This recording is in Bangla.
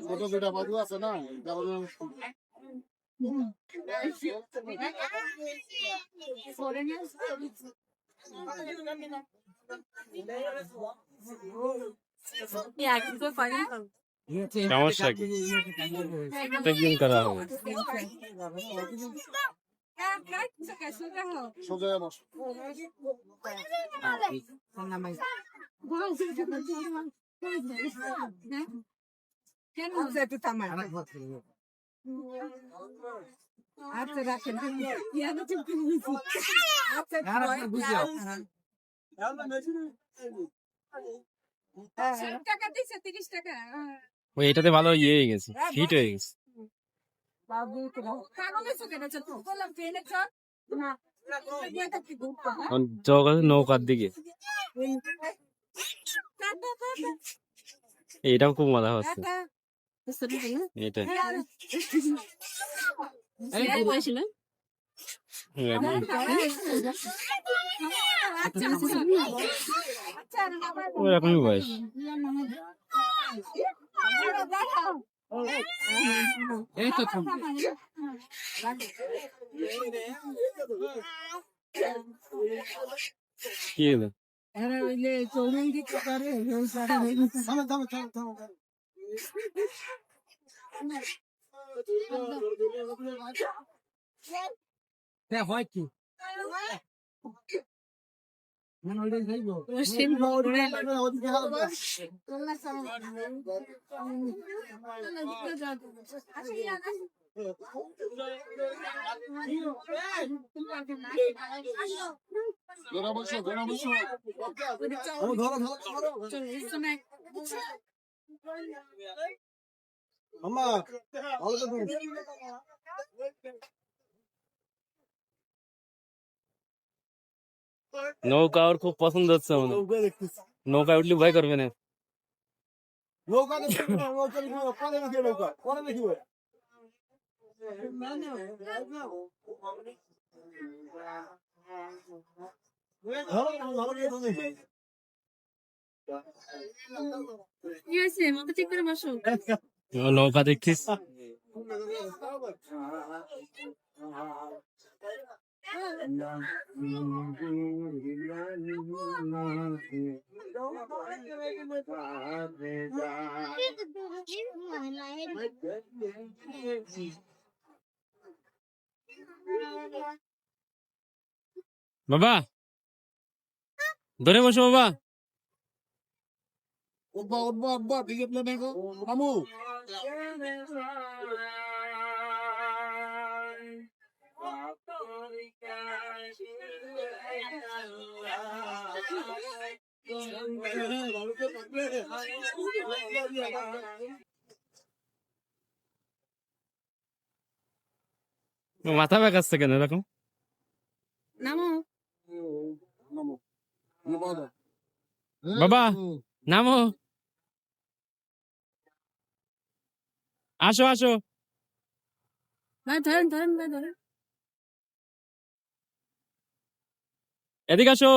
ছোট দুটা বাজু আছে না সমস্যা কি একদিন করা হবে সোজা বস একটু থামায় আচ্ছা রাখেন টাকা দিচ্ছে 30 টাকা ওই এটাতে ভালো ইয়ে হয়ে গেছে হিট হয়ে গেছে নৌকার দিকে এটাও খুব মজা হচ্ছে এটা ওরকমই বয়স এই তো কি হলো হয় কি নৌকা ওর খুব পছন্দ হচ্ছে আমাদের নৌকা উঠলে ভয় করবে না নৌকা দেখছিস বাবা ধরে বসো বাবা উঠবা দিকে দেখো মামু মাথা ব্যাকাচ্ছে কেন এরকম বাবা নামো আসো আসো ধরেন ধরেন ধরেন এদিকে আসো